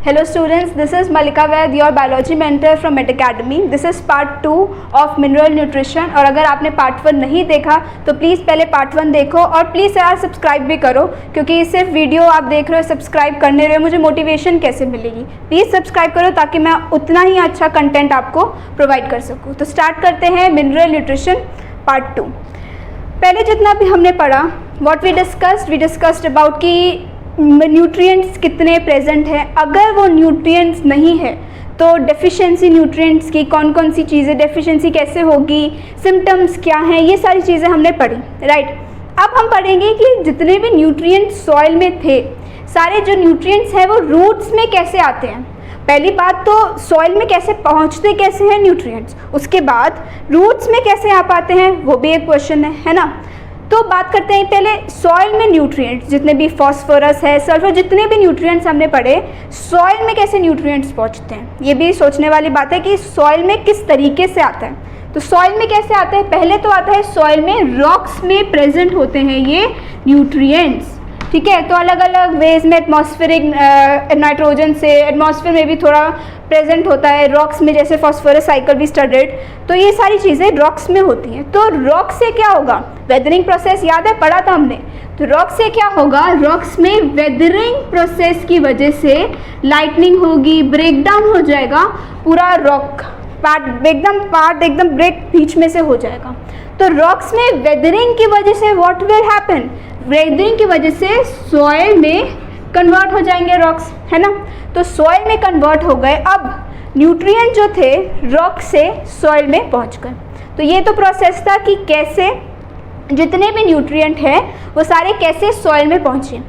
Hello students, this is Malika Vaid, your biology mentor from Med Academy. This is part 2 of mineral nutrition. और अगर आपने part 1 नहीं देखा तो please पहले पार्ट 1 देखो और प्लीज़ यार सब्सक्राइब भी करो, क्योंकि सिर्फ वीडियो आप देख रहे हो सब्सक्राइब करने रहे हो, मुझे मोटिवेशन कैसे मिलेगी। प्लीज़ सब्सक्राइब करो ताकि मैं उतना ही अच्छा कंटेंट आपको प्रोवाइड कर सकूँ। तो स्टार्ट करते हैं मिनरल न्यूट्रिशन पार्ट 2। पहले जितना भी हमने पढ़ा, व्हाट वी डिस्कस्ड अबाउट कि न्यूट्रिएंट्स कितने प्रेजेंट हैं, अगर वो न्यूट्रिएंट्स नहीं है तो डेफिशिएंसी न्यूट्रिएंट्स की कौन कौन सी चीज़ें, डेफिशिएंसी कैसे होगी, सिम्टम्स क्या हैं, ये सारी चीज़ें हमने पढ़ी, राइट। अब हम पढ़ेंगे कि जितने भी न्यूट्रिएंट्स सॉइल में थे, सारे जो न्यूट्रिएंट्स हैं वो रूट्स में कैसे आते हैं। पहली बात तो सॉइल में कैसे पहुंचते कैसे हैं न्यूट्रिएंट्स, उसके बाद रूट्स में कैसे आ पाते हैं, वो भी एक क्वेश्चन है ना। तो बात करते हैं पहले सॉइल में न्यूट्रिएंट्स, जितने भी फॉस्फोरस है, सल्फर, जितने भी न्यूट्रिएंट्स हमने पढ़े, सॉइल में कैसे न्यूट्रिएंट्स पहुंचते हैं। ये भी सोचने वाली बात है कि सॉइल में किस तरीके से आता है। तो सॉइल में कैसे आता है, पहले तो आता है सॉइल में रॉक्स में प्रेजेंट होते हैं ये न्यूट्रिएंट्स, ठीक है। तो अलग अलग वेज में एटमॉस्फेरिक नाइट्रोजन से एटमॉस्फेयर में भी थोड़ा प्रेजेंट होता है, रॉक्स में जैसे फॉस्फोरस साइकिल भी स्टडीड, तो ये सारी चीज़ें रॉक्स में होती हैं। तो रॉक से क्या होगा, वेदरिंग प्रोसेस याद है, पढ़ा था हमने। तो रॉक से क्या होगा, रॉक्स में वेदरिंग प्रोसेस की वजह से लाइटनिंग होगी, ब्रेकडाउन हो जाएगा पूरा रॉक पार्ट, एकदम ब्रेक बीच में से हो जाएगा। तो रॉक्स में वेदरिंग की वजह से व्हाट विल हैपन, वेदरिंग की वजह से सॉइल में कन्वर्ट हो जाएंगे रॉक्स, है ना। तो सॉइल में कन्वर्ट हो गए, अब न्यूट्रिएंट जो थे रॉक से सॉइल में पहुंच गए। तो ये तो प्रोसेस था कि कैसे जितने भी न्यूट्रिएंट हैं वो सारे कैसे सॉइल में पहुंचे।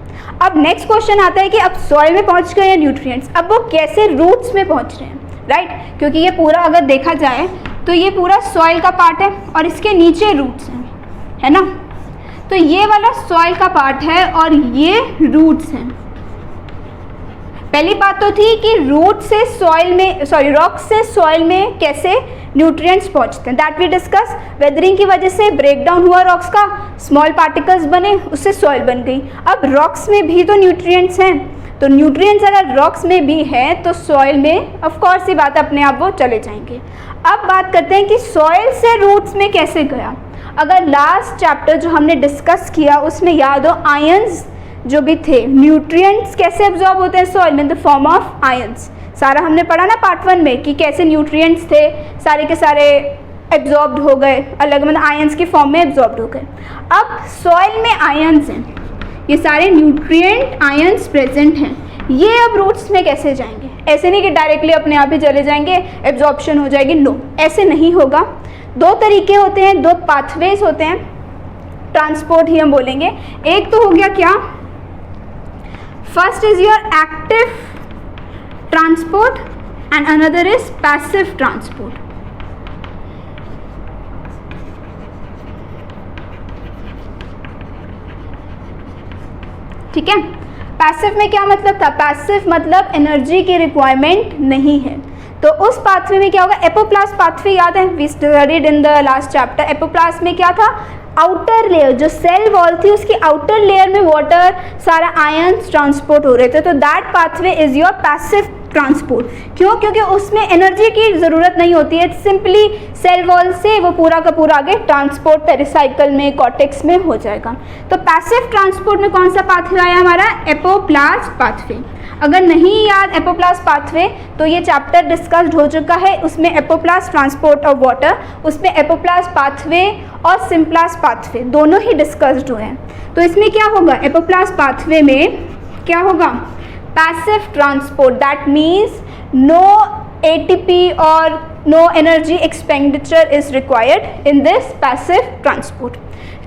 अब नेक्स्ट क्वेश्चन आता है कि अब सॉइल में पहुंच गए न्यूट्रिएंट्स, अब वो कैसे रूट्स में पहुंच रहे हैं, राइट। क्योंकि ये पूरा अगर देखा जाए तो ये पूरा सॉइल का पार्ट है और इसके नीचे रूट्स हैं, है ना। तो ये वाला सॉइल का पार्ट है और ये रूट्स हैं। पहली बात तो थी कि रूट से सॉइल में, रॉक से सॉइल में कैसे न्यूट्रिएंट्स पहुंचते हैं, दैट वी डिस्कस। वेदरिंग की वजह से ब्रेकडाउन हुआ रॉक्स का, स्मॉल पार्टिकल्स बने, उससे सॉइल बन गई। अब रॉक्स में भी तो न्यूट्रिएंट्स हैं, तो न्यूट्रिएंट्स अगर रॉक्स में भी हैं तो सॉइल में ऑफ कोर्स ये बात अपने आप वो चले जाएंगे। अब बात करते हैं कि सॉइल से रूट्स में कैसे गया। अगर लास्ट चैप्टर जो हमने डिस्कस किया उसमें याद हो, आयंस जो भी थे, न्यूट्रिएंट्स कैसे एब्जॉर्ब होते हैं सॉइल में, इन द फॉर्म ऑफ आयंस, सारा हमने पढ़ा ना पार्ट 1 में कि कैसे न्यूट्रिएंट्स थे सारे के सारे एब्जॉर्ब्ड हो गए, अलग मतलब आयंस की फॉर्म में एब्जॉर्ब्ड हो गए। अब सॉइल में आयंस हैं, ये सारे न्यूट्रिएंट आयंस प्रेजेंट हैं, ये अब रूट्स में कैसे जाएंगे। ऐसे नहीं कि डायरेक्टली अपने आप ही चले जाएंगे, एब्जॉर्प्शन हो जाएगी, नो, ऐसे नहीं होगा। दो तरीके होते हैं, दो पाथवेज होते हैं, ट्रांसपोर्ट ही हम बोलेंगे। एक तो हो गया क्या, first is your active transport and another is passive transport. ठीक है, पैसिव में क्या मतलब था, पैसिव मतलब एनर्जी की रिक्वायरमेंट नहीं है। तो उस पाथवे में क्या होगा, एपोप्लास्ट पाथवे याद है, we studied in the last chapter. Apoplast में क्या था, आउटर लेयर, जो सेल वॉल थी उसकी आउटर लेयर में वाटर, सारा आयंस ट्रांसपोर्ट हो रहे थे। तो that pathway is your passive transport. क्यों, क्योंकि उसमें एनर्जी की ज़रूरत नहीं होती है, सिंपली सेल वॉल से वो पूरा का पूरा आगे ट्रांसपोर्ट पेरिसाइकल में, कॉर्टेक्स में हो जाएगा। तो पैसिव ट्रांसपोर्ट में कौन सा पाथवे आया हमारा, एपोप्लास्ट पाथवे। अगर नहीं याद एपोप्लास्ट पाथवे तो ये चैप्टर डिस्कस्ड हो चुका है, उसमें एपोप्लास्ट ट्रांसपोर्ट ऑफ वाटर, उसमें एपोप्लास्ट पाथवे और सिम्प्लास्ट पाथवे दोनों ही डिस्कस्ड हुए हैं। तो इसमें क्या होगा, एपोप्लास्ट पाथवे में क्या होगा, passive transport, that means no ATP और no energy expenditure is required in this passive transport,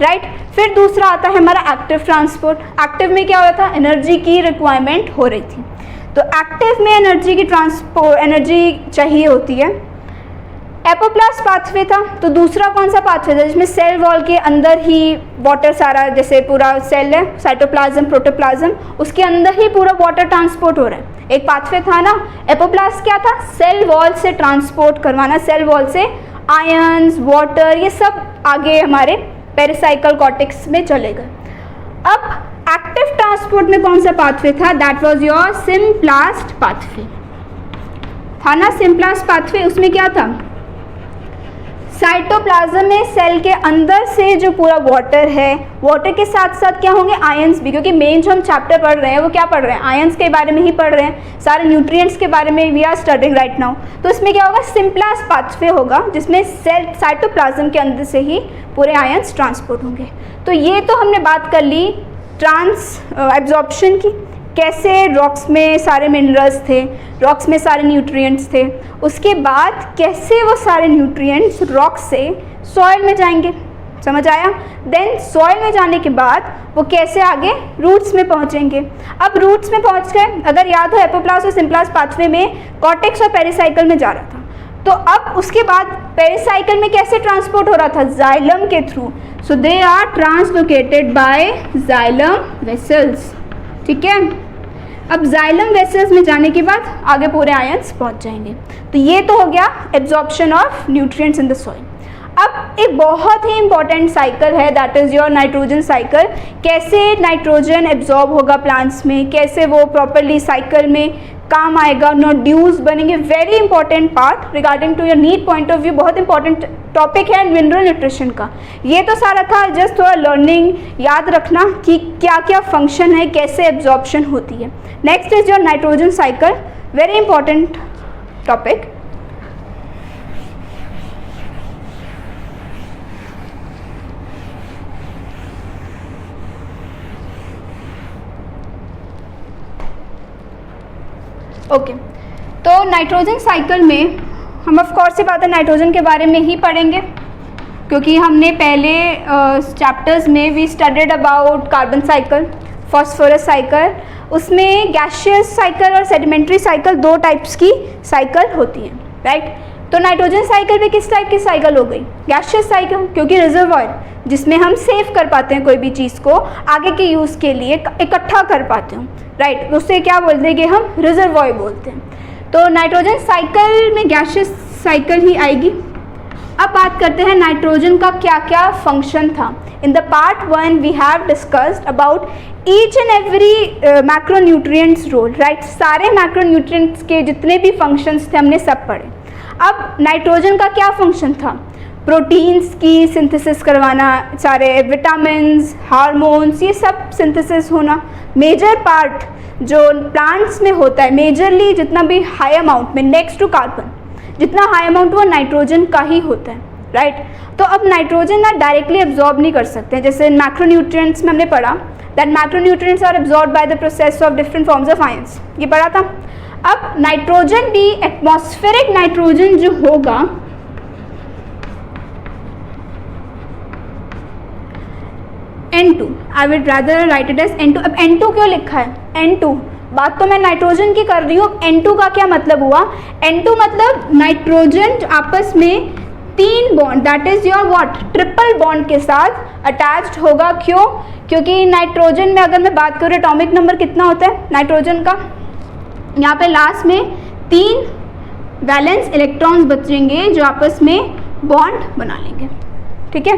right. फिर दूसरा आता है हमारा एक्टिव ट्रांसपोर्ट। एक्टिव में क्या हो रहा था, एनर्जी की रिक्वायरमेंट हो रही थी, तो एक्टिव में एनर्जी की एनर्जी चाहिए होती है। एपोप्लास्ट पाथवे था, तो दूसरा कौन सा पाथवे था जिसमें सेल वॉल के अंदर ही वाटर, सारा जैसे पूरा सेल है, साइटोप्लाज्म, प्रोटोप्लाज्म, उसके अंदर ही पूरा वाटर ट्रांसपोर्ट हो रहा है, एक पाथवे था ना। एपोप्लास्ट क्या था, सेल वॉल से ट्रांसपोर्ट करवाना, सेल वॉल से आयंस, वाटर, ये सब आगे हमारे पेरिसाइकल कॉर्टेक्स में चले गए। अब एक्टिव ट्रांसपोर्ट में कौन सा पाथवे था? That was your symplast pathway, था ना सिम्प्लास्ट पाथवे। उसमें क्या था? साइटोप्लाज्म में सेल के अंदर से जो पूरा वाटर है, वाटर के साथ साथ क्या होंगे? आयंस भी, क्योंकि मेन जो हम चैप्टर पढ़ रहे हैं वो क्या पढ़ रहे हैं? आयंस के बारे में ही पढ़ रहे हैं, सारे न्यूट्रिएंट्स के बारे में we are studying right now. तो इसमें क्या होगा? सिम्प्लास्ट पाथवे होगा जिसमें सेल साइटोप्लाज्म के अंदर से ही पूरे आयंस ट्रांसपोर्ट होंगे। तो ये तो हमने बात कर ली एब्जॉर्प्शन की, कैसे रॉक्स में सारे मिनरल्स थे, रॉक्स में सारे न्यूट्रिएंट्स थे। उसके बाद कैसे वो सारे न्यूट्रिएंट्स रॉक से सॉइल में जाएंगे, समझ आया? देन सॉइल में जाने के बाद वो कैसे आगे रूट्स में पहुंचेंगे। अब रूट्स में पहुंच गए, अगर याद हो एपोप्लास्ट और सिम्प्लास्ट पाथवे में कॉर्टेक्स और पेरिसाइकल में जा रहा था, तो अब उसके बाद पेरिसाइकल में कैसे ट्रांसपोर्ट हो रहा था? जाइलम के through. So they are translocated by xylem vessels, ठीक है। अब जाइलम वेसल्स में जाने के बाद आगे पूरे आयंस पहुंच जाएंगे। तो ये तो हो गया absorption of nutrients in the soil. अब एक बहुत ही इंपॉर्टेंट साइकिल है, that is your nitrogen cycle. कैसे नाइट्रोजन एब्जॉर्ब होगा प्लांट्स में, कैसे वो प्रॉपरली साइकिल में काम आएगा, नोड्यूल्स बनेंगे। Very important part regarding to your NEET point of view, बहुत इंपॉर्टेंट टॉपिक है मिनरल न्यूट्रिशन का। ये तो सारा था जस्ट थोड़ा लर्निंग, याद रखना कि क्या क्या फंक्शन है, कैसे एब्जॉर्प्शन होती है। Next is your nitrogen cycle, very important topic. Okay, तो नाइट्रोजन साइकिल में हम ऑफ कोर्स से बात है नाइट्रोजन के बारे में ही पढ़ेंगे, क्योंकि हमने पहले चैप्टर्स में we studied about carbon cycle, phosphorus cycle. उसमें गैसियस साइकिल और सेडिमेंट्री साइकिल, दो टाइप्स की साइकिल होती है, राइट। तो नाइट्रोजन साइकिल में किस टाइप की साइकिल हो गई? गैसियस साइकिल, क्योंकि रिजर्वॉयर जिसमें हम सेव कर पाते हैं कोई भी चीज़ को आगे के यूज़ के लिए इकट्ठा कर पाते हैं, राइट। उससे क्या बोलते हैं कि हम रिजर्वॉयर बोलते हैं। तो नाइट्रोजन साइकिल में गैसियस साइकिल ही आएगी। अब बात करते हैं नाइट्रोजन का क्या क्या फंक्शन था। In the part 1 we have discussed about each and every macronutrients role, right. सारे मैक्रोन्यूट्रिएंट्स के जितने भी फंक्शंस थे हमने सब पढ़े। अब नाइट्रोजन का क्या फंक्शन था? प्रोटीन्स की सिंथेसिस करवाना, सारे विटामिन्स, हार्मोन्स, ये सब सिंथेसिस होना। मेजर पार्ट जो प्लांट्स में होता है, मेजरली जितना भी हाई अमाउंट में नेक्स्ट टू कार्बन जितना हाई अमाउंट वो नाइट्रोजन का ही होता है, राइट। तो अब नाइट्रोजन ना डायरेक्टली एब्जॉर्ब नहीं कर सकते, जैसे मैक्रोन्यूट्रिएंट्स में हमने पढ़ा that macronutrients are absorb by the process of different forms of ions, ये पढ़ा था। अब नाइट्रोजन भी, एटमॉस्फेरिक नाइट्रोजन जो होगा N2, I would rather write it as N2। अब N2 क्यों लिखा है? N2 बात तो मैं नाइट्रोजन की कर रही हूँ, N2 का क्या मतलब हुआ? N2 मतलब नाइट्रोजन आपस में 3 bond, that is your what, triple bond के साथ अटैच्ड होगा। क्यों? क्योंकि नाइट्रोजन में अगर मैं बात करूँ एटॉमिक नंबर कितना होता है नाइट्रोजन का, यहाँ पे लास्ट में 3 वैलेंस इलेक्ट्रॉन्स बचेंगे जो आपस में बॉन्ड बना लेंगे, ठीक है।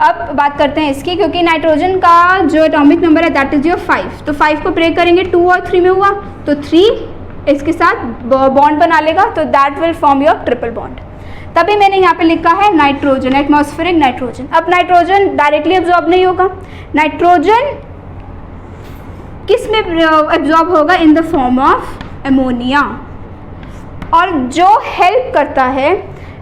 अब बात करते हैं इसकी, क्योंकि नाइट्रोजन का जो एटॉमिक नंबर है दैट इज योर 5, तो 5 को ब्रेक करेंगे 2 और 3 में हुआ, तो 3 इसके साथ बॉन्ड बना लेगा, तो that will form your triple bond. तभी मैंने यहाँ पे लिखा है नाइट्रोजन, एटमॉस्फेरिक नाइट्रोजन। अब नाइट्रोजन डायरेक्टली एब्जॉर्ब नहीं होगा, नाइट्रोजन किस में एब्जॉर्ब होगा? In the form of ammonia. और जो हेल्प करता है,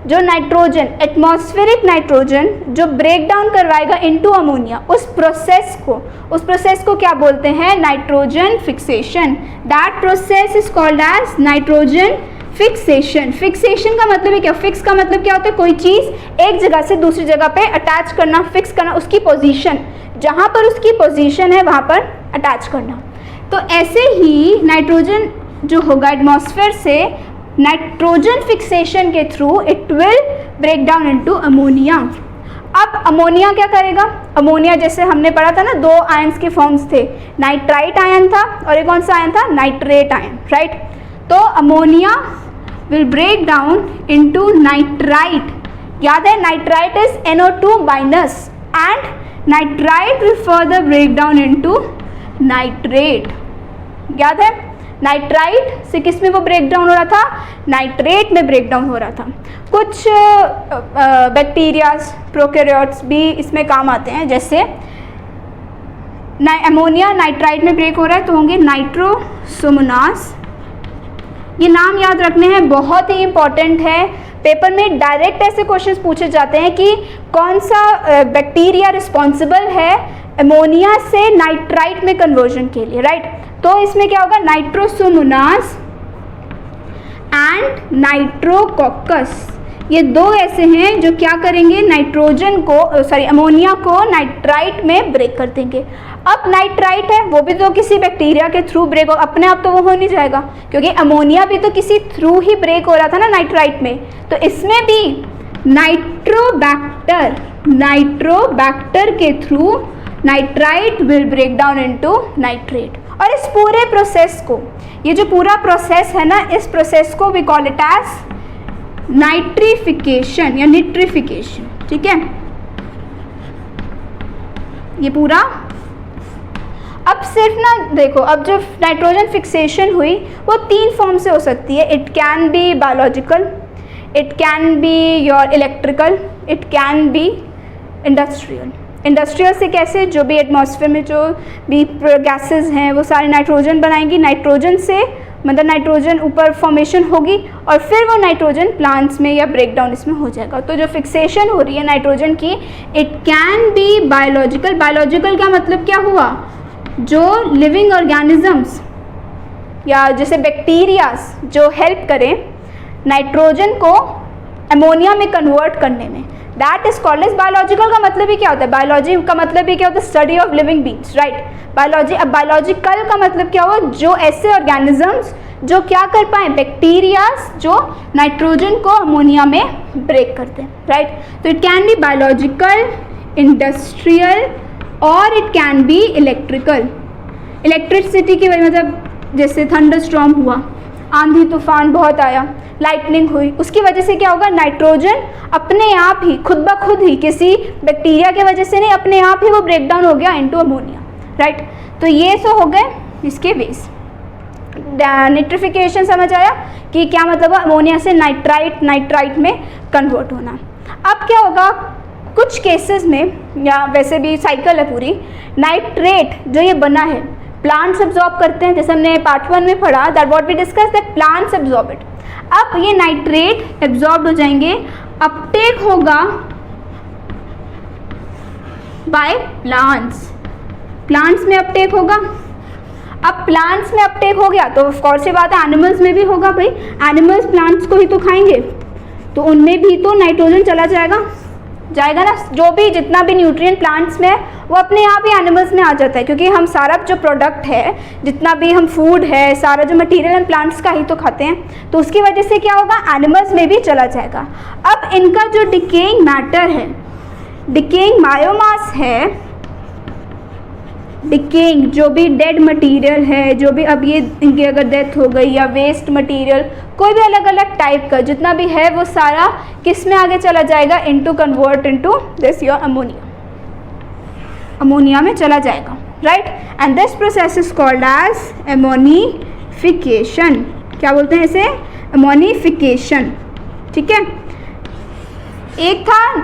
जो नाइट्रोजन, एटमॉस्फेरिक नाइट्रोजन जो ब्रेक डाउन करवाएगा इनटू अमोनिया, उस प्रोसेस को क्या बोलते हैं? Nitrogen fixation. That process is called as nitrogen fixation. Fixation का मतलब है क्या? फिक्स का मतलब क्या होता है? कोई चीज़ एक जगह से दूसरी जगह पे अटैच करना, फिक्स करना, उसकी पोजीशन, जहाँ पर उसकी पोजीशन है वहाँ पर अटैच करना। तो ऐसे ही नाइट्रोजन जो होगा एटमॉस्फेयर से, नाइट्रोजन फिक्सेशन के through it will break down into ammonia. अब अमोनिया क्या करेगा? अमोनिया जैसे हमने पढ़ा था ना, 2 आयंस के फॉर्म्स थे, नाइट्राइट आयन था और एक कौन सा आयन था? Nitrate ion, right. तो ammonia will break down into nitrite. याद है nitrite is NO2 minus and nitrite will further break down into nitrate. याद है नाइट्राइट से किस में वो ब्रेक डाउन हो रहा था, नाइट्रेट में ब्रेक डाउन हो रहा था। कुछ बैक्टीरियाज प्रोकैरियोट्स भी इसमें काम आते हैं, जैसे अमोनिया नाइट्राइट में ब्रेक हो रहा है तो होंगे नाइट्रोसोमोनास। ये नाम याद रखने हैं, बहुत ही इंपॉर्टेंट है। पेपर में डायरेक्ट ऐसे क्वेश्चंस पूछे जाते हैं कि कौन सा बैक्टीरिया रिस्पॉन्सिबल है अमोनिया से नाइट्राइट में कन्वर्जन के लिए, राइट। तो इसमें क्या होगा, नाइट्रोसोमोनास एंड नाइट्रोकोकस, ये दो ऐसे हैं जो क्या करेंगे, नाइट्रोजन को सॉरी अमोनिया को नाइट्राइट में ब्रेक कर देंगे। अब नाइट्राइट है वो भी तो किसी बैक्टीरिया के थ्रू ब्रेक हो, अपने आप तो वो हो नहीं जाएगा, क्योंकि अमोनिया भी तो किसी थ्रू ही ब्रेक हो रहा था ना नाइट्राइट में। तो इसमें भी नाइट्रोबैक्टर के through nitrite will break down into nitrate. और इस पूरे प्रोसेस को, ये जो पूरा प्रोसेस है ना, इस प्रोसेस को we call it as nitrification या निट्रिफिकेशन, ठीक है। ये पूरा अब सिर्फ ना देखो, अब जो नाइट्रोजन फिक्सेशन हुई वो 3 फॉर्म से हो सकती है। It can be biological, it can be your electrical, it can B industrial. Industrial से कैसे, जो भी एटमॉस्फेयर में जो भी गैसेस हैं वो सारे नाइट्रोजन बनाएंगी, नाइट्रोजन से मतलब नाइट्रोजन ऊपर फॉर्मेशन होगी और फिर वो नाइट्रोजन प्लांट्स में या ब्रेकडाउन इसमें हो जाएगा। तो जो फिक्सेशन हो रही है नाइट्रोजन की, it can be biological. Biological का मतलब क्या हुआ, जो लिविंग ऑर्गेनिजम्स या जैसे बैक्टीरियाज जो हेल्प करें नाइट्रोजन को अमोनिया में कन्वर्ट करने में, that is called as biological. का मतलब ही क्या होता है, बायोलॉजी का मतलब ही क्या होता है, study of living beings, right. Biology, अब बायोलॉजिकल का मतलब क्या हुआ, जो ऐसे ऑर्गेनिजम्स जो क्या कर पाए, बैक्टीरियाज जो नाइट्रोजन को अमोनिया में ब्रेक करते हैं, राइट। तो it can be biological, industrial और it can be electrical. Electricity की वजह, मतलब जैसे थंडर स्टॉर्म हुआ, आंधी तूफान बहुत आया, लाइटनिंग हुई, उसकी वजह से क्या होगा, नाइट्रोजन अपने आप ही खुद ब खुद ही, किसी बैक्टीरिया की वजह से नहीं, अपने आप ही वो ब्रेक डाउन हो गया इनटू अमोनिया, राइट। तो ये सो हो गए इसके वेज। निट्रिफिकेशन समझ आया कि क्या मतलब है, अमोनिया से नाइट्राइट में कन्वर्ट होना। अब क्या होगा, कुछ केसेस में, या वैसे भी साइकिल है पूरी, नाइट्रेट जो ये बना है प्लांट्स एब्जॉर्ब करते हैं, जैसे हमने पार्ट 1 में पढ़ा, that what we discuss, that plants absorb it. अब ये नाइट्रेट एब्जॉर्ब हो जाएंगे, अपटेक होगा बाय प्लांट्स, प्लांट्स में अपटेक होगा। अब प्लांट्स में अपटेक हो गया तो ऑफ कोर्स ये बात है एनिमल्स में भी होगा, भाई एनिमल्स प्लांट्स को ही तो खाएंगे, तो उनमें भी तो नाइट्रोजन चला जाएगा ना। जो भी जितना भी न्यूट्रिएंट प्लांट्स में है वो अपने आप ही एनिमल्स में आ जाता है, क्योंकि हम सारा जो प्रोडक्ट है, जितना भी हम फूड है, सारा जो मटेरियल हम प्लांट्स का ही तो खाते हैं, तो उसकी वजह से क्या होगा, एनिमल्स में भी चला जाएगा। अब इनका जो डिकेइंग मैटर है, डिकेइंग बायोमास है, डिकेइंग जो भी डेड मटेरियल है, जो भी अब ये इनकी अगर डेथ हो गई या वेस्ट मटेरियल, कोई भी अलग अलग टाइप का जितना भी है वो सारा किस में आगे चला जाएगा, into convert into this your ammonia, ammonia में चला जाएगा, right. And this process is called as ammonification. क्या बोलते हैं इसे, एमोनिफिकेशन, ठीक है। एक था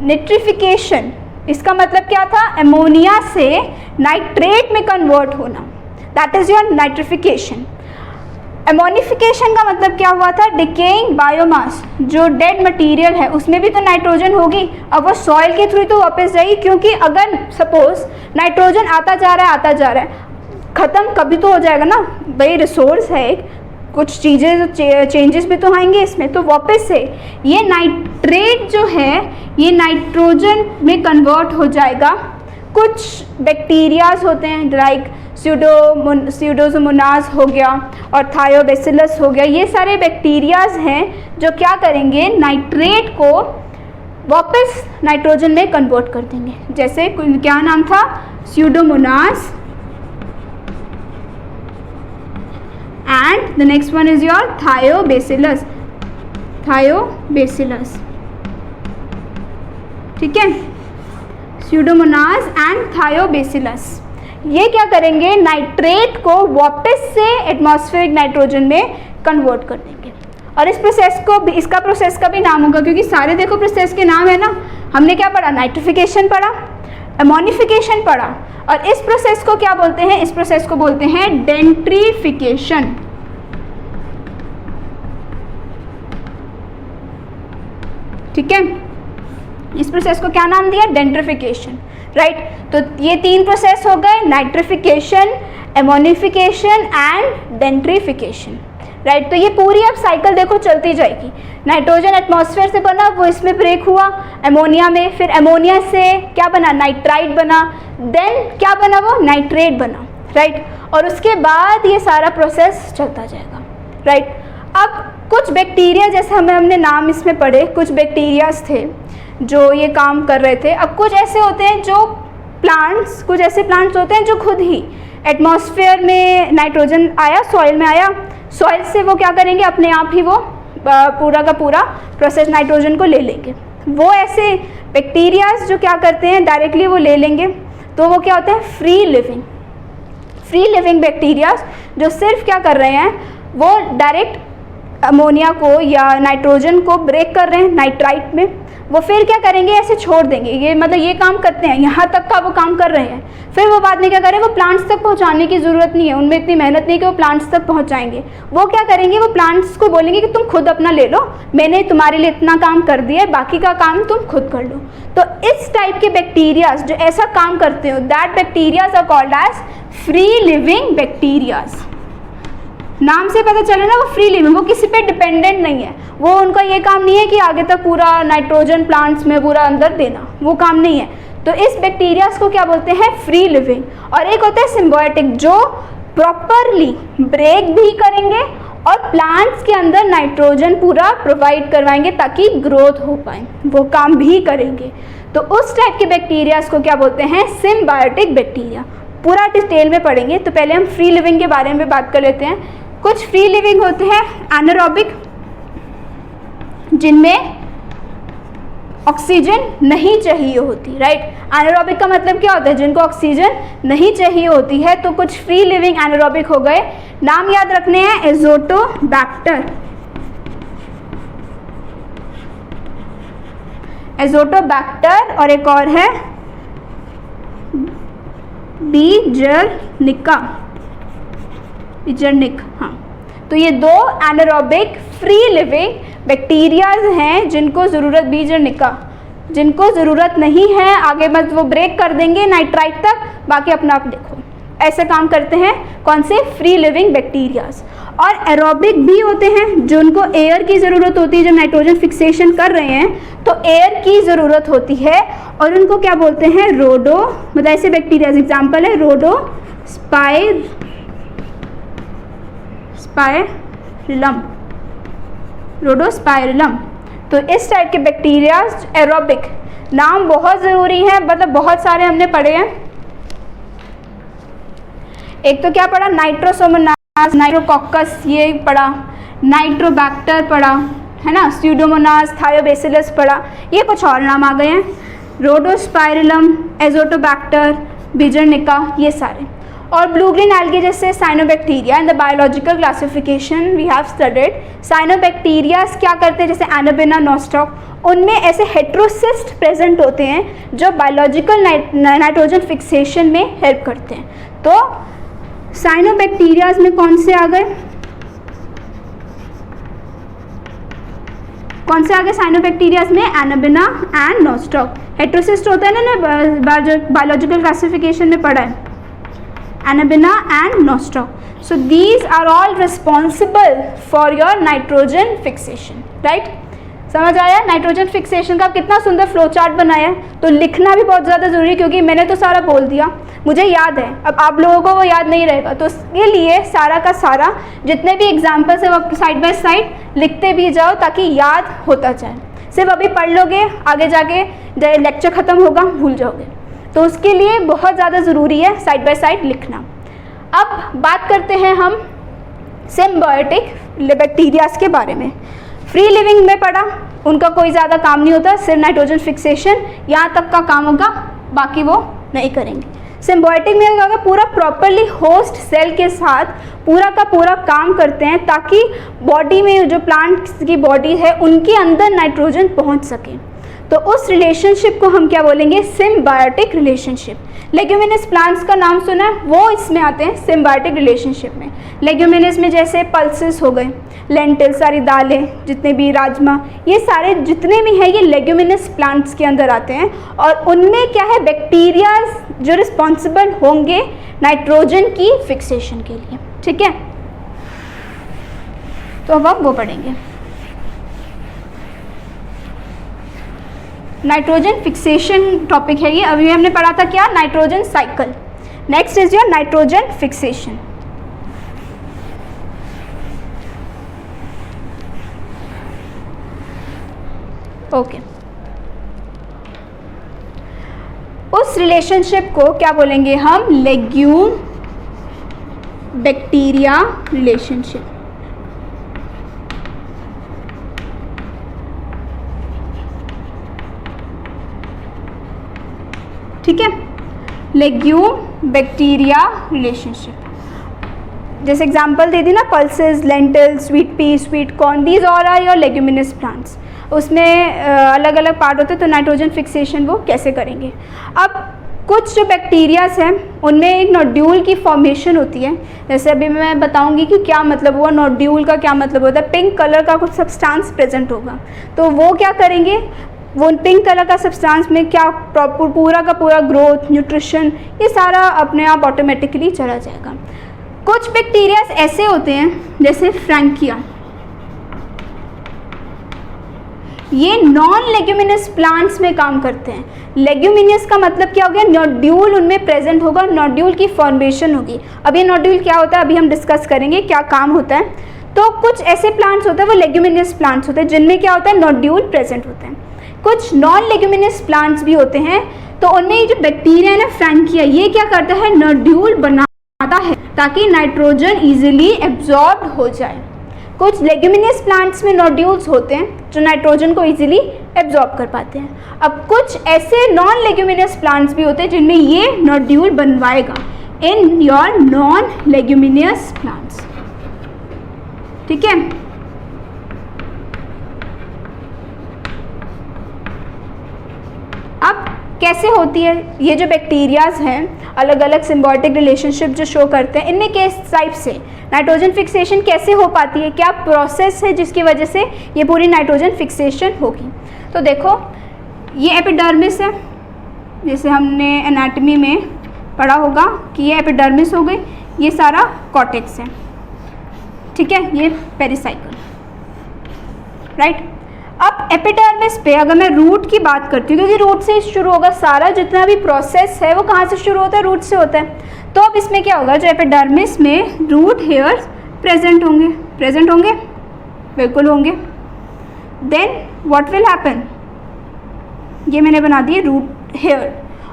निट्रिफिकेशन, इसका मतलब क्या था, अमोनिया से नाइट्रेट में कन्वर्ट होना, that is your nitrification. Ammonification का मतलब क्या हुआ था, डिकेइंग बायोमास, जो डेड मटेरियल है उसमें भी तो नाइट्रोजन होगी, अब वो सॉइल के थ्रू तो वापस जाएगी, क्योंकि अगर सपोज नाइट्रोजन आता जा रहा है, ख़त्म कभी तो हो जाएगा ना भाई, रिसोर्स है एक, कुछ चीज़ें चेंजेस भी तो आएंगे इसमें, तो वापस से ये नाइट्रेट जो है ये नाइट्रोजन में कन्वर्ट हो जाएगा। कुछ बैक्टीरियाज होते हैं लाइक स्यूडोमोनास हो गया और थायोबैसिलस हो गया, ये सारे बैक्टीरियाज हैं जो क्या करेंगे, नाइट्रेट को वापस नाइट्रोजन में कन्वर्ट कर देंगे। जैसे क्या नाम था, Pseudomonas, and the next one is your thiobacillus, ठीक है। Pseudomonas and Thiobacillus. ये क्या करेंगे, नाइट्रेट को वापस से एटमॉस्फेरिक नाइट्रोजन में कन्वर्ट कर देंगे। और इस प्रोसेस को भी, इसका प्रोसेस का भी नाम होगा, क्योंकि सारे देखो प्रोसेस के नाम है ना। हमने क्या पढ़ा, नाइट्रिफिकेशन पढ़ा, अमोनिफिकेशन पढ़ा, और इस प्रोसेस को क्या बोलते हैं, इस प्रोसेस को बोलते हैं डेंट्रीफिकेशन। ठीक है, इस प्रोसेस को क्या नाम दिया, डेंट्रिफिकेशन, राइट। तो ये 3 प्रोसेस हो गए, नाइट्रिफिकेशन, एमोनिफिकेशन एंड डेंट्रिफिकेशन, राइट। तो ये पूरी अब साइकिल देखो चलती जाएगी। नाइट्रोजन एटमॉस्फेयर से बना, वो इसमें ब्रेक हुआ अमोनिया में, फिर अमोनिया से क्या बना, नाइट्राइट बना, देन क्या बना, वो नाइट्रेट बना, राइट। और उसके बाद ये सारा प्रोसेस चलता जाएगा, राइट। अब कुछ बैक्टीरिया, जैसे हमने नाम इसमें पढ़े, कुछ बैक्टीरियाज थे जो ये काम कर रहे थे। अब कुछ ऐसे होते हैं जो प्लांट्स, कुछ ऐसे प्लांट्स होते हैं जो खुद ही एटमॉस्फेयर में नाइट्रोजन आया, सॉइल में आया, सॉइल से वो क्या करेंगे, अपने आप ही वो पूरा का पूरा प्रोसेस नाइट्रोजन को ले लेंगे। वो ऐसे बैक्टीरियाज जो क्या करते हैं, डायरेक्टली वो ले लेंगे, तो वो क्या होते हैं, फ्री लिविंग बैक्टीरियाज, जो सिर्फ क्या कर रहे हैं, वो डायरेक्ट अमोनिया को या नाइट्रोजन को ब्रेक कर रहे हैं नाइट्राइट में। वो फिर क्या करेंगे, ऐसे छोड़ देंगे, ये मतलब ये काम करते हैं, यहाँ तक का वो काम कर रहे हैं। फिर वो बाद में क्या करें, वो प्लांट्स तक पहुँचाने की ज़रूरत नहीं है, उनमें इतनी मेहनत नहीं कि वो प्लांट्स तक पहुँचाएंगे। वो क्या करेंगे, वो प्लांट्स को बोलेंगे कि तुम खुद अपना ले लो, मैंने तुम्हारे लिए इतना काम कर दिया है, बाकी का काम तुम खुद कर लो। तो इस टाइप के बैक्टीरियाज जो ऐसा काम करते हो, that bacterias are called as free living bacterias. नाम से पता चले ना, वो फ्री लिविंग, वो किसी पे डिपेंडेंट नहीं है, वो उनका ये काम नहीं है कि आगे तक पूरा नाइट्रोजन प्लांट्स में पूरा अंदर देना, वो काम नहीं है। तो इस बैक्टीरियाज को क्या बोलते हैं, फ्री लिविंग। और एक होता है सिम्बायोटिक, जो प्रॉपरली ब्रेक भी करेंगे और प्लांट्स के अंदर नाइट्रोजन पूरा प्रोवाइड करवाएंगे ताकि ग्रोथ हो पाए, वो काम भी करेंगे। तो उस टाइप के बैक्टीरियाज को क्या बोलते हैं, सिम्बायोटिक बैक्टीरिया। पूरा डिटेल में पढ़ेंगे, तो पहले हम फ्री लिविंग के बारे में बात कर लेते हैं। कुछ फ्री लिविंग होते हैं एनारोबिक, जिनमें ऑक्सीजन नहीं चाहिए होती, राइट। एनारोबिक का मतलब क्या होता है, जिनको ऑक्सीजन नहीं चाहिए होती है। तो कुछ फ्री लिविंग एनारोबिक हो गए, नाम याद रखने हैं, एजोटोबैक्टर, एजोटोबैक्टर, और एक और है बीजर्निक, हाँ। तो ये 2 एनारोबिक फ्री लिविंग बैक्टीरियाज हैं जिनको ज़रूरत, बीजर्निका, जिनको ज़रूरत नहीं है आगे, बस वो ब्रेक कर देंगे नाइट्राइट तक, बाकी अपना आप देखो। ऐसे काम करते हैं कौन से, फ्री लिविंग बैक्टीरियाज। और एरोबिक भी होते हैं, जो उनको एयर की ज़रूरत होती है, जब नाइट्रोजन फिक्सेशन कर रहे हैं तो एयर की ज़रूरत होती है, और उनको क्या बोलते हैं, रोडो, मतलब ऐसे बैक्टीरियाज, एग्जाम्पल है रोडोस्पाइरिलम। तो इस टाइप के बैक्टीरियाज एरोबिक, नाम बहुत ज़रूरी है, मतलब बहुत सारे हमने पढ़े हैं। एक तो क्या पढ़ा, नाइट्रोसोमोनास, नाइट्रोकॉकस ये पढ़ा, नाइट्रोबैक्टर पढ़ा, है ना, स्यूडोमोनास, थायोबैसिलस पढ़ा, ये कुछ और नाम आ गए हैं, रोडोस्पाइरिलम, एजोटोबैक्टर, बीजर्निका, ये सारे। और ब्लू ग्रीन एल्गी जैसे cyanobacteria, in the biological classification we have studied, cyanobacterias क्या करते हैं, जैसे एनाबेना, नोस्टॉक, उनमें ऐसे हेट्रोसिस्ट प्रेजेंट होते हैं जो बायोलॉजिकल नाइट्रोजन फिक्सेशन में हेल्प करते हैं। तो साइनोबैक्टीरियाज में कौन से आ गए, साइनोबैक्टीरियाज में एनाबेना एंड नोस्टॉक। हेट्रोसिस्ट होता है ना, बायोलॉजिकल क्लासिफिकेशन में पढ़ा है, Anabaena and Nostoc. So these are all responsible for your nitrogen fixation, right. समझ आया नाइट्रोजन फिक्सेशन का कितना सुंदर फ्लो चार्ट बनाया है। तो लिखना भी बहुत ज़्यादा ज़रूरी है, क्योंकि मैंने तो सारा बोल दिया, मुझे याद है, अब आप लोगों को वो याद नहीं रहेगा। तो इसके लिए सारा का सारा जितने भी एग्जाम्पल्स है वो साइड बाय साइड लिखते भी जाओ, ताकि याद होता जाए। सिर्फ अभी पढ़ लोगे, आगे जाके लेक्चर ख़त्म होगा भूल जाओगे। तो उसके लिए बहुत ज़्यादा ज़रूरी है साइड बाय साइड लिखना। अब बात करते हैं हम सिम्बायोटिक बैक्टीरियाज के बारे में। फ्री लिविंग में पढ़ा, उनका कोई ज़्यादा काम नहीं होता, सिर्फ नाइट्रोजन फिक्सेशन, यहाँ तक का काम होगा बाकी वो नहीं करेंगे। सिम्बायोटिक में क्या होगा, पूरा प्रॉपरली होस्ट सेल के साथ पूरा का पूरा काम करते हैं ताकि बॉडी में जो प्लांट्स की बॉडी है उनके अंदर नाइट्रोजन पहुंच सके। तो उस रिलेशनशिप को हम क्या बोलेंगे, सिम्बायोटिक रिलेशनशिप। लेग्यूमिनस प्लांट्स का नाम सुना है, वो इसमें आते हैं सिम्बायोटिक रिलेशनशिप में। लेग्यूमिनस में जैसे पल्सेस हो गए, लेंटिल, सारी दालें, जितने भी राजमा, ये सारे जितने भी हैं ये लेग्यूमिनस प्लांट्स के अंदर आते हैं। और उनमें क्या है, बैक्टीरिया जो रिस्पॉन्सिबल होंगे नाइट्रोजन की फिक्सेशन के लिए। ठीक है, तो अब हम वो पढ़ेंगे, नाइट्रोजन फिक्सेशन टॉपिक है ये। अभी हमने पढ़ा था क्या, nitrogen cycle. Next is your nitrogen fixation. Okay, उस रिलेशनशिप को क्या बोलेंगे हम, लेग्यूम बैक्टीरिया रिलेशनशिप। ठीक है, लेग्यूम बैक्टीरिया रिलेशनशिप। जैसे एग्जांपल दे दी ना, pulses, lentil, sweet pea, sweet corn, these all are your leguminous plants. उसमें अलग अलग पार्ट होते हैं, तो नाइट्रोजन फिक्सेशन वो कैसे करेंगे। अब कुछ जो बैक्टीरियाज हैं उनमें एक नोड्यूल की फॉर्मेशन होती है। जैसे अभी मैं बताऊंगी कि क्या मतलब हुआ, नोड्यूल का क्या मतलब होता है। पिंक कलर का कुछ सब्सटेंस प्रेजेंट होगा, तो वो क्या करेंगे, वो पिंक कलर का सब्सटेंस में क्या पूरा का पूरा ग्रोथ, न्यूट्रिशन, ये सारा अपने आप ऑटोमेटिकली चला जाएगा। कुछ बैक्टीरियाज ऐसे होते हैं जैसे फ्रैंकिया, ये नॉन लेग्यूमिनस प्लांट्स में काम करते हैं। लेग्यूमिनस का मतलब क्या हो गया, नोड्यूल उनमें प्रेजेंट होगा, नोड्यूल की फॉर्मेशन होगी। अब ये नोड्यूल क्या होता है अभी हम डिस्कस करेंगे क्या काम होता है। तो कुछ ऐसे प्लांट्स होते हैं वो लेग्यूमिनस प्लांट्स होते हैं जिनमें क्या होता है, नोड्यूल प्रेजेंट होते हैं। कुछ नॉन लेग्यूमिनस प्लांट्स भी होते हैं, तो उनमें जो बैक्टीरिया है ना, फ्रैंकिया, ये क्या करता है, नोड्यूल बनाता है ताकि नाइट्रोजन इजीली एब्जॉर्ब हो जाए। कुछ लेग्यूमिनस प्लांट्स में नोड्यूल्स होते हैं जो नाइट्रोजन को इजीली एब्जॉर्ब कर पाते हैं। अब कुछ ऐसे नॉन लेग्यूमिनस प्लांट्स भी होते हैं जिनमें ये नोड्यूल बनवाएगा, in your non leguminous plants. ठीक है, अब कैसे होती है ये जो बैक्टीरियाज हैं, अलग अलग सिम्बायोटिक रिलेशनशिप जो शो करते हैं, इनमें किस टाइप से नाइट्रोजन फिक्सेशन कैसे हो पाती है, क्या प्रोसेस है जिसकी वजह से ये पूरी नाइट्रोजन फिक्सेशन होगी। तो देखो, ये एपिडर्मिस है, जैसे हमने एनाटॉमी में पढ़ा होगा कि ये एपिडर्मिस हो गई, ये सारा कॉर्टेक्स है। ठीक है, ये पेरिसाइकल, राइट। अब एपिडर्मिस पे अगर मैं रूट की बात करती हूँ, क्योंकि रूट से शुरू होगा सारा जितना भी प्रोसेस है वो कहाँ से शुरू होता है, रूट से होता है। तो अब इसमें क्या होगा, जो एपिडर्मिस में रूट हेयर्स प्रेजेंट होंगे, बिल्कुल होंगे। देन व्हाट विल हैपन, ये मैंने बना दिए रूट हेयर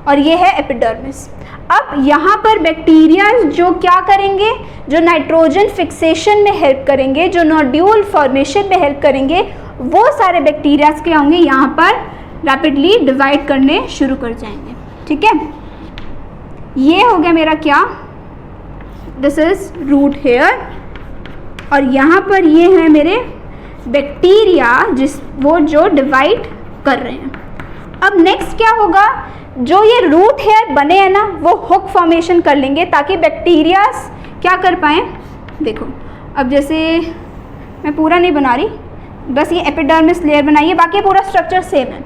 और ये है एपिडर्मिस। अब यहाँ पर बैक्टीरिया जो क्या करेंगे, जो नाइट्रोजन फिक्सेशन में हेल्प करेंगे, जो नोड्यूल फॉर्मेशन में हेल्प करेंगे, वो सारे बैक्टीरियाज क्या होंगे, यहाँ पर रैपिडली डिवाइड करने शुरू कर जाएंगे। ठीक है, ये हो गया मेरा क्या, दिस इज रूट हेयर, और यहाँ पर ये है मेरे बैक्टीरिया वो जो डिवाइड कर रहे हैं। अब नेक्स्ट क्या होगा, जो ये रूट हेयर बने हैं ना, वो हुक फॉर्मेशन कर लेंगे ताकि बैक्टीरियाज क्या कर पाएँ। देखो, अब जैसे मैं पूरा नहीं बना रही, बस ये एपिडर्मिस लेयर बनाइए, बाकी पूरा स्ट्रक्चर सेम है।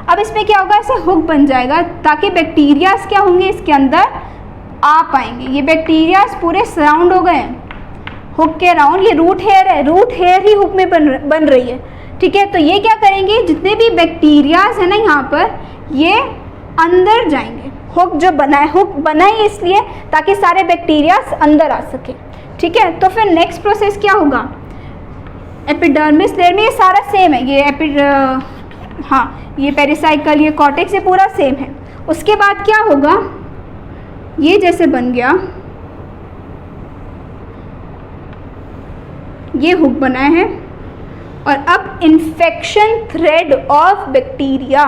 अब इसमें क्या होगा, ऐसे हुक बन जाएगा ताकि बैक्टीरियाज क्या होंगे, इसके अंदर आ पाएंगे। ये बैक्टीरियाज पूरे सराउंड हो गए हैं हुक के अराउंड। ये रूट हेयर है, रूट हेयर ही हुक में बन रही है। ठीक है, तो ये क्या करेंगे, जितने भी बैक्टीरियाज है ना यहाँ पर, ये अंदर जाएंगे। हुक जो बना है, हुक बना ही इसलिए ताकि सारे बैक्टीरियाज अंदर आ सके। ठीक है, तो फिर नेक्स्ट प्रोसेस क्या होगा, एपिडर्मिस लेयर में ये सारा सेम है, ये पेरिसाइकल, ये कॉर्टेक्स, ये पूरा सेम है। उसके बाद क्या होगा, ये जैसे बन गया, ये हुक बनाए हैं, और अब infection thread of bacteria,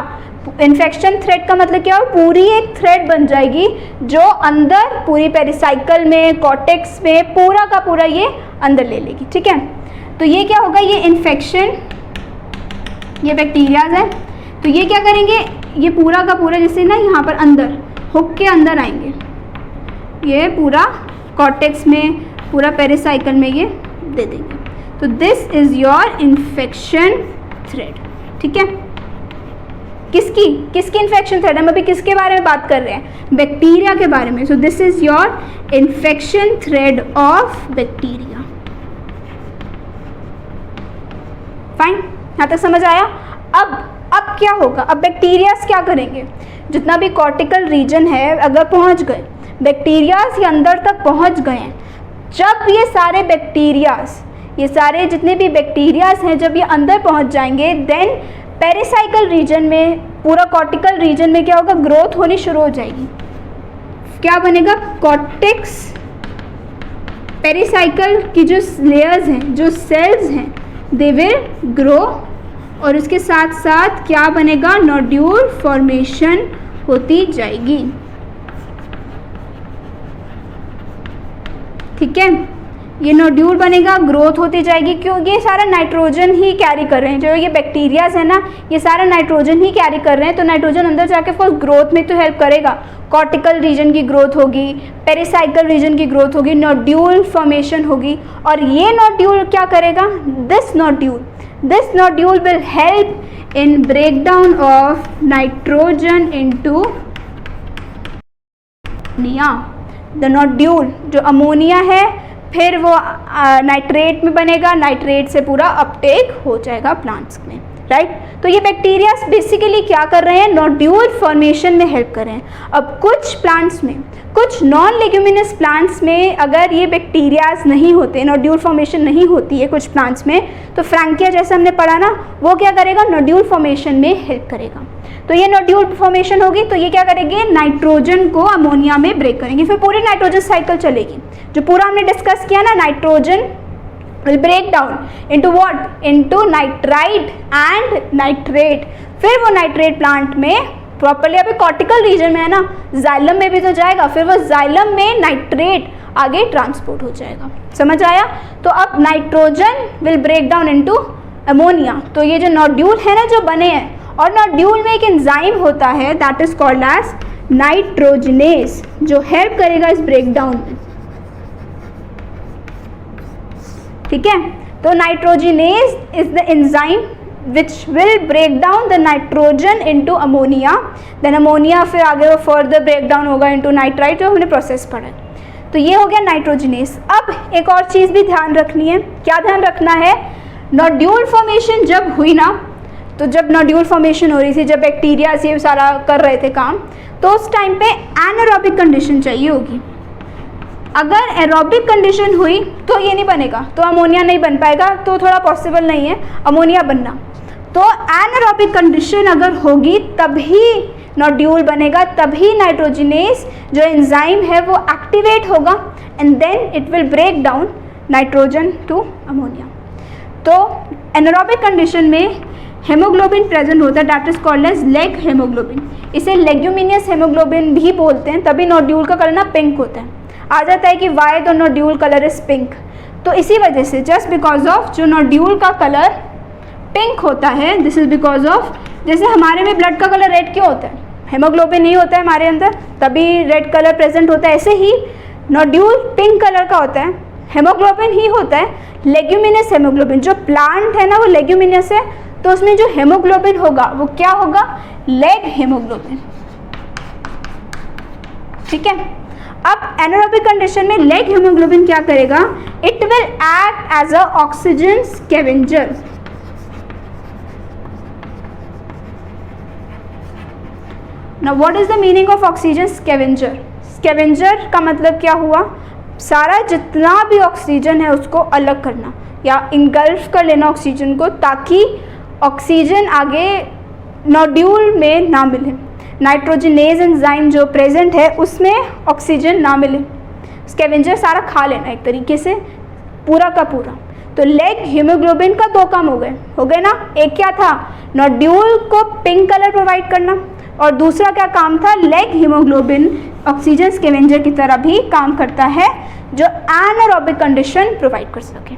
infection thread का मतलब क्या हो, पूरी एक थ्रेड बन जाएगी जो अंदर पूरी पेरिसाइकल में, कॉर्टेक्स में पूरा का पूरा ये अंदर ले लेगी। ठीक है, तो ये क्या होगा, ये इन्फेक्शन, ये बैक्टीरियाज है, तो ये क्या करेंगे, ये पूरा का पूरा जैसे ना यहाँ पर अंदर हुक के अंदर आएंगे, ये पूरा कॉर्टेक्स में, पूरा पेरिसाइकल में ये दे देंगे। तो this is your infection thread. ठीक है, किसकी इन्फेक्शन थ्रेड, हम अभी किसके बारे में बात कर रहे हैं, बैक्टीरिया के बारे में। So this is your infection thread of bacteria. Fine, यहाँ तक समझ आया। अब क्या होगा, अब बैक्टीरियाज क्या करेंगे, जितना भी कॉर्टिकल रीजन है अगर पहुंच गए, बैक्टीरियाज ये अंदर तक पहुंच गए हैं, जब ये सारे बैक्टीरियाज, ये सारे जितने भी बैक्टीरियाज हैं जब ये अंदर पहुंच जाएंगे, देन पेरिसाइकल रीजन में, पूरा कॉर्टिकल रीजन में क्या होगा, ग्रोथ होनी शुरू हो जाएगी। क्या बनेगा, कॉर्टेक्स, पेरिसाइकल की जो लेयर्स हैं, जो सेल्स हैं, दे विल ग्रो, और उसके साथ साथ क्या बनेगा, नोड्यूल फॉर्मेशन होती जाएगी। ठीक है, ये नोड्यूल बनेगा, ग्रोथ होती जाएगी, क्योंकि ये सारा नाइट्रोजन ही कैरी कर रहे हैं, जो ये बैक्टीरियाज है ना, ये सारा नाइट्रोजन ही कैरी कर रहे हैं, तो नाइट्रोजन अंदर जाके फर्स्ट ग्रोथ में तो हेल्प करेगा, कॉर्टिकल रीजन की ग्रोथ होगी, पेरिसाइकल रीजन की ग्रोथ होगी, नोड्यूल फॉर्मेशन होगी, और ये नोड्यूल क्या करेगा, this nodule will help in breakdown of nitrogen into ammonia. The nodule जो अमोनिया है, फिर वो नाइट्रेट में बनेगा, नाइट्रेट से पूरा अपटेक हो जाएगा प्लांट्स में, राइट। तो ये बैक्टीरिया बेसिकली क्या कर रहे हैं, नोड्यूल फॉर्मेशन में हेल्प कर रहे हैं। अब कुछ प्लांट्स में, कुछ नॉन लेग्यूमिनस प्लांट्स में अगर ये बैक्टीरियाज नहीं होते, नोड्यूल फॉर्मेशन नहीं होती है कुछ प्लांट्स में, तो फ्रैंकिया जैसे हमने पढ़ा ना, वो क्या करेगा, नोड्यूल फॉर्मेशन में हेल्प करेगा। तो ये नोड्यूल फॉर्मेशन होगी, तो ये क्या करेंगे, नाइट्रोजन को अमोनिया में ब्रेक करेंगे, फिर पूरी नाइट्रोजन साइकिल चलेगी, जो पूरा हमने डिस्कस किया ना, nitrogen will break down into what, into nitrite and nitrate, फिर वो नाइट्रेट प्लांट में प्रॉपरली, अभी कॉर्टिकल रीजन में है ना, जाइलम में भी तो जाएगा, फिर वो जाइलम में नाइट्रेट आगे ट्रांसपोर्ट हो जाएगा। समझ आया। तो अब nitrogen will break down into ammonia. तो ये जो नोड्यूल है ना जो बने हैं, और नोड्यूल में एक एंजाइम होता है that is called as nitrogenase, जो हेल्प करेगा इस ब्रेकडाउन में। ठीक है, तो nitrogenase is the enzyme which will break down the nitrogen into ammonia, then ammonia फिर आगे वो further break down होगा into nitrite, जो हमने प्रोसेस पढ़ा है। तो ये हो गया नाइट्रोजनेस। अब एक और चीज़ भी ध्यान रखनी है, क्या ध्यान रखना है, नोड्यूल फॉर्मेशन जब हुई ना, तो जब नोड्यूल फॉर्मेशन हो रही थी, जब बैक्टीरिया से सारा कर रहे थे काम, तो उस टाइम पे एनारोबिक कंडीशन चाहिए होगी। अगर एरोबिक कंडीशन हुई तो ये नहीं बनेगा, तो अमोनिया नहीं बन पाएगा, तो थोड़ा पॉसिबल नहीं है अमोनिया बनना। तो एनारोबिक कंडीशन अगर होगी तभी नोड्यूल बनेगा, तभी नाइट्रोजनेस जो एंजाइम है वो एक्टिवेट होगा, and then it will break down nitrogen to ammonia. तो एनारोबिक कंडीशन में हेमोग्लोबिन प्रेजेंट होता है, that is called as leg haemoglobin. इसे लेग्यूमिनियस हेमोग्लोबिन भी बोलते हैं, तभी नोड्यूल का कलर ना पिंक होता है। आ जाता है कि why the nodule colour is pink, तो इसी वजह से जस्ट बिकॉज ऑफ जो नोड्यूल का कलर पिंक होता है, दिस इज बिकॉज ऑफ, जैसे हमारे में ब्लड का कलर रेड क्यों होता है, हेमोग्लोबिन नहीं होता है हमारे अंदर, तभी रेड कलर प्रेजेंट होता है। ऐसे ही नोड्यूल पिंक कलर का होता है, हेमोग्लोबिन ही होता है, लेग्यूमिनस हेमोग्लोबिन। जो प्लांट है ना वो लेग्यूमिनस है, तो उसमें जो हेमोग्लोबिन होगा वो क्या होगा, लेग हेमोग्लोबिन। ठीक है, अब एनारोबिक कंडीशन में लेग हेमोग्लोबिन क्या करेगा, it will act as a oxygen scavenger. Now what is the meaning of oxygen scavenger. Scavenger का मतलब क्या हुआ, सारा जितना भी ऑक्सीजन है उसको अलग करना या इंगल्फ कर लेना ऑक्सीजन को, ताकि ऑक्सीजन आगे नोड्यूल में ना मिले। नाइट्रोजनेज एंजाइम जो प्रेजेंट है उसमें ऑक्सीजन ना मिले, स्कैवेंजर सारा खा लेना एक तरीके से पूरा का पूरा। तो लेग हीमोग्लोबिन का 2 काम हो गए ना। एक क्या था, नोड्यूल को पिंक कलर प्रोवाइड करना, और दूसरा क्या काम था, लेग हीमोग्लोबिन ऑक्सीजन स्कैवेंजर की तरह भी काम करता है जो एनारोबिक कंडीशन प्रोवाइड कर सके।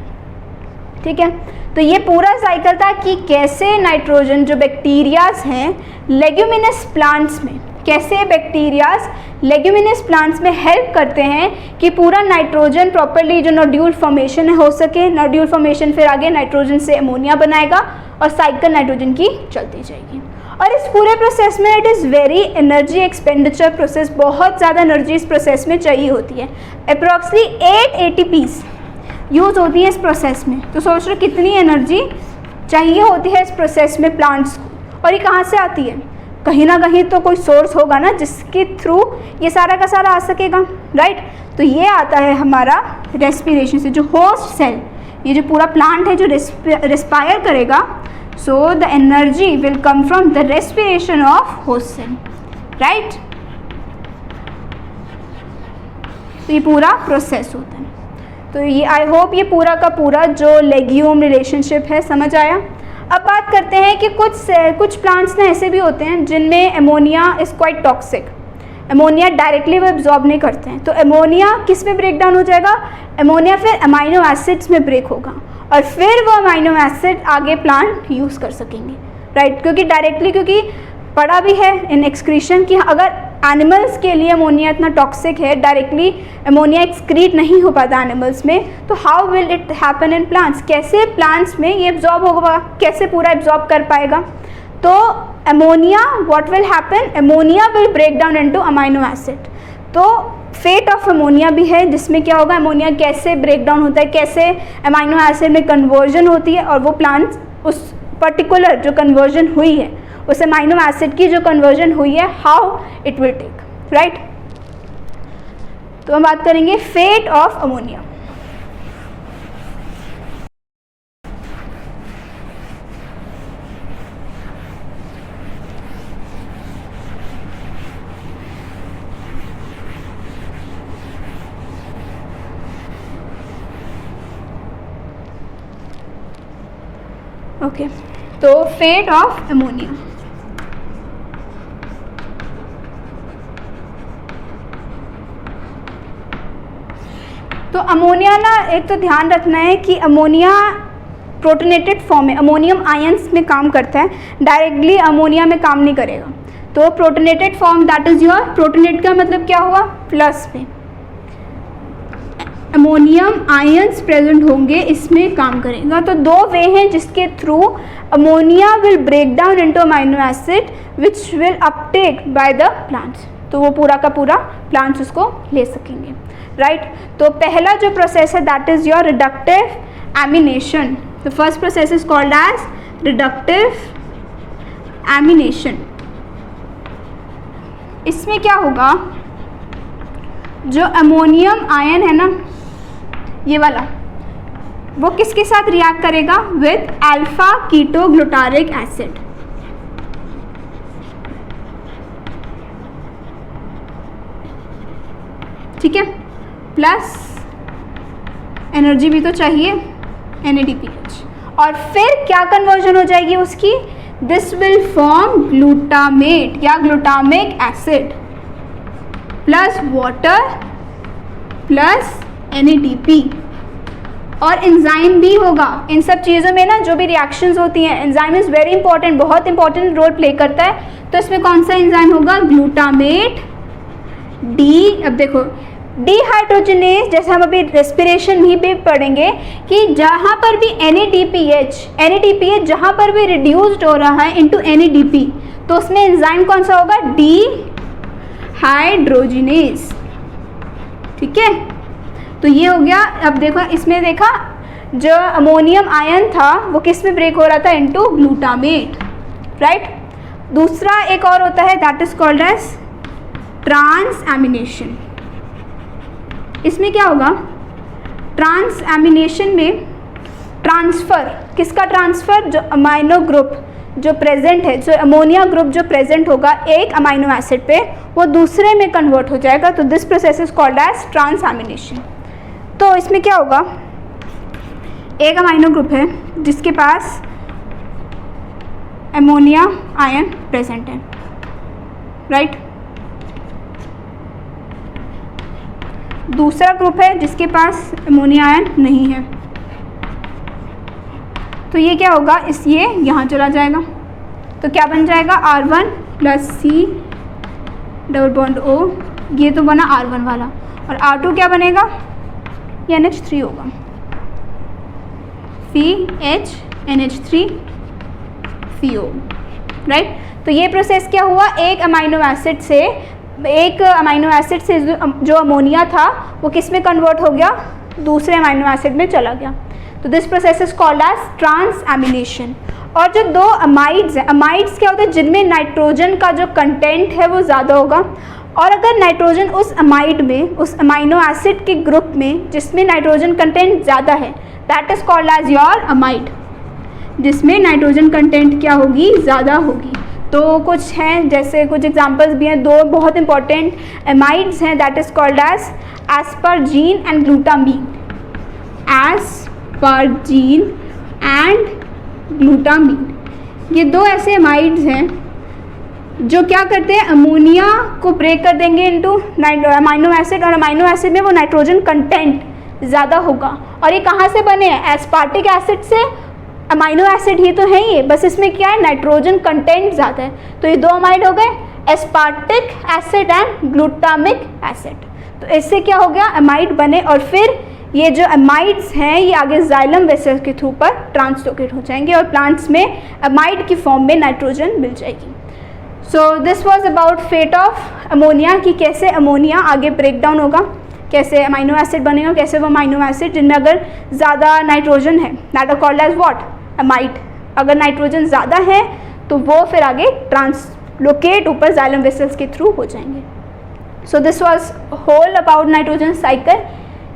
ठीक है, तो ये पूरा साइकिल था कि कैसे नाइट्रोजन जो बैक्टीरियाज हैं लेग्यूमिनस प्लांट्स में, कैसे बैक्टीरियाज लेग्यूमिनस प्लांट्स में हेल्प करते हैं कि पूरा नाइट्रोजन प्रॉपरली जो नोड्यूल फॉर्मेशन है हो सके। नोड्यूल फॉर्मेशन फिर आगे नाइट्रोजन से अमोनिया बनाएगा और साइकिल नाइट्रोजन की चलती जाएगी। और इस पूरे प्रोसेस में it is very energy expenditure process, बहुत ज़्यादा एनर्जी इस प्रोसेस में चाहिए होती है। अप्रॉक्सीमेटली 8 ATPs यूज़ होती है इस प्रोसेस में। तो सोच रहे कितनी एनर्जी चाहिए होती है इस प्रोसेस में प्लांट्स को। और ये कहाँ से आती है, कहीं ना कहीं तो कोई सोर्स होगा ना जिसके थ्रू ये सारा का सारा आ सकेगा, राइट। तो ये आता है हमारा रेस्पिरेशन से, जो होस्ट सेल, ये जो पूरा प्लांट है जो रेस्पायर करेगा, so the energy will come from the respiration of host cell, right. तो ये पूरा प्रोसेस होता है। तो ये आई होप ये पूरा का पूरा जो लेग्यूम रिलेशनशिप है समझ आया। अब बात करते हैं कि कुछ प्लांट्स ना ऐसे भी होते हैं जिनमें ammonia is quite toxic. Ammonia directly वो एब्जॉर्ब नहीं करते हैं, तो अमोनिया किस में ब्रेक डाउन हो जाएगा, अमोनिया फिर अमाइनो एसिड्स में ब्रेक होगा और फिर वो अमाइनो एसिड आगे प्लांट यूज़ कर सकेंगे, राइट। क्योंकि डायरेक्टली, क्योंकि पढ़ा भी है इन एक्सक्रीशन कि अगर एनिमल्स के लिए अमोनिया इतना टॉक्सिक है, डायरेक्टली अमोनिया एक्सक्रीट नहीं हो पाता एनिमल्स में, तो how will it happen in plants, कैसे प्लांट्स में ये एब्जॉर्ब होगा, कैसे पूरा एब्जॉर्ब कर पाएगा। तो ammonia what will happen, ammonia will break down into amino acid. तो फेट ऑफ अमोनिया भी है जिसमें क्या होगा, अमोनिया कैसे ब्रेक डाउन होता है, कैसे अमाइनो एसिड में कन्वर्जन होती है, और वो प्लांट्स उस पर्टिकुलर जो कन्वर्जन हुई है उस अमाइनो एसिड की जो कन्वर्जन हुई है, how it will take, right. तो हम बात करेंगे फेट ऑफ अमोनिया। ओके, तो फेट ऑफ अमोनिया। तो अमोनिया ना, एक तो ध्यान रखना है कि अमोनिया प्रोटोनेटेड फॉर्म है, अमोनियम आयंस में काम करता है, डायरेक्टली अमोनिया में काम नहीं करेगा। तो protonated form that is your, protonate का मतलब क्या हुआ, प्लस में अमोनियम आयंस प्रेजेंट होंगे, इसमें काम करेगा। तो 2 वे हैं जिसके through ammonia will break down into amino acid which will uptake by the plants. तो वो पूरा का पूरा प्लांट्स उसको ले सकेंगे, राइट। तो पहला जो प्रोसेस है that is your reductive amination. The first process is called as reductive amination. इसमें क्या होगा, जो अमोनियम आयन है ना ये वाला, वो किसके साथ रिएक्ट करेगा, विद अल्फा कीटोग्लूटारिक एसिड। ठीक है, प्लस एनर्जी भी तो चाहिए, NADPH, और फिर क्या कन्वर्जन हो जाएगी उसकी, दिस विल फॉर्म ग्लूटामेट या glutamic acid plus water plus NADP, और एंजाइम भी होगा। इन सब चीज़ों में ना जो भी रिएक्शंस होती हैं, एंजाइम इज़ वेरी इंपॉर्टेंट, बहुत इंपॉर्टेंट रोल प्ले करता है। तो इसमें कौन सा एंजाइम होगा, ग्लूटामेट डी। अब देखो डिहाइड्रोजनेज, जैसे हम अभी रेस्पिरेशन भी पढ़ेंगे कि जहाँ पर भी NADPH जहाँ पर भी रिड्यूस्ड हो रहा है इनटू NADP, तो उसमें एंजाइम कौन सा होगा, डिहाइड्रोजनेज। ठीक है, तो ये हो गया। अब देखो इसमें देखा जो अमोनियम आयन था वो किस में ब्रेक हो रहा था, इनटू ग्लूटामेट, राइट। दूसरा एक और होता है that is called as transamination. इसमें क्या होगा, ट्रांस एमिनेशन में ट्रांसफ़र, किसका ट्रांसफ़र, जो अमाइनो ग्रुप जो प्रेजेंट है, जो अमोनिया ग्रुप जो प्रेजेंट होगा एक अमाइनो एसिड पे, वो दूसरे में कन्वर्ट हो जाएगा। तो this process is called as transamination. तो इसमें क्या होगा, एक अमाइनो ग्रुप है जिसके पास अमोनिया आयन प्रेजेंट है, राइट। दूसरा ग्रुप है जिसके पास अमोनिया आयन नहीं है, तो ये क्या होगा, ये यहाँ चला जाएगा, तो क्या बन जाएगा R1 + C double bond O, ये तो बना R1 वाला, और R2 क्या बनेगा, ये NH3 होगा, CHNH3CO, राइट। तो ये प्रोसेस क्या हुआ, एक अमाइनो एसिड से जो अमोनिया था वो किस में कन्वर्ट हो गया, दूसरे अमाइनो एसिड में चला गया। तो this process is called as transamination. और जो दो अमाइड्स हैं, अमाइड्स क्या होते हैं, जिनमें नाइट्रोजन का जो कंटेंट है वो ज़्यादा होगा, और अगर नाइट्रोजन उस अमाइड में, उस अमाइनो एसिड के ग्रुप में जिसमें नाइट्रोजन कंटेंट ज़्यादा है, that is called as your amide, जिसमें नाइट्रोजन कंटेंट क्या होगी, ज़्यादा होगी। तो कुछ हैं, जैसे कुछ एग्जांपल्स भी हैं, दो बहुत इंपॉर्टेंट अमाइड्स हैं, that is called as asparagine and glutamine, asparagine and glutamine. ये दो ऐसे अमाइड्स हैं जो क्या करते हैं, अमोनिया को ब्रेक कर देंगे इनटू अमाइनो एसिड, और अमाइनो एसिड में वो नाइट्रोजन कंटेंट ज़्यादा होगा। और ये कहाँ से बने हैं, एस्पार्टिक एसिड से। अमाइनो एसिड ही तो है ये, बस इसमें क्या है, नाइट्रोजन कंटेंट ज़्यादा है। तो ये दो अमाइड हो गए, aspartic acid and glutamic acid. तो इससे क्या हो गया, अमाइड बने, और फिर ये जो अमाइड्स हैं ये आगे जाइलम वेसल के थ्रू पर ट्रांसलोकेट हो जाएंगे और प्लांट्स में अमाइड की फॉर्म में नाइट्रोजन मिल जाएगी। So this was about fate of ammonia, कि कैसे अमोनिया आगे ब्रेक डाउन होगा, कैसे अमाइनो एसिड बनेगा, कैसे वो अमाइनो एसिड जिनमें अगर ज़्यादा नाइट्रोजन है, that are called as what, amide. अगर नाइट्रोजन ज़्यादा है तो वो फिर आगे ट्रांसलोकेट ऊपर जाइलम वेसल्स के थ्रू हो जाएंगे। So this was whole about nitrogen cycle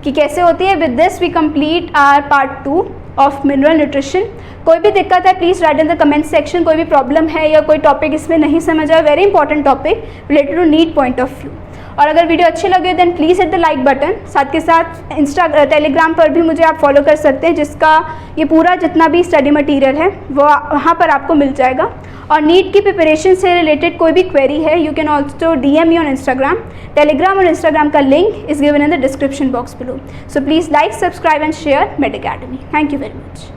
कि कैसे होती है। With this we complete our part 2 of mineral nutrition. कोई भी दिक्कत है please write in the comment section, कोई भी प्रॉब्लम है या कोई टॉपिक इसमें नहीं समझ आया, very important topic related to NEET point of view. और अगर वीडियो अच्छी लगे then please hit the like button. साथ के साथ टेलीग्राम पर भी मुझे आप फॉलो कर सकते हैं, जिसका ये पूरा जितना भी स्टडी मटेरियल है वो वहाँ पर आपको मिल जाएगा। और नीट की प्रिपरेशन से रिलेटेड कोई भी क्वेरी है, you can also DM me on Instagram. Telegram और इंस्टाग्राम का link is given in the description box below. So please like, subscribe and share made academy. Thank you very much.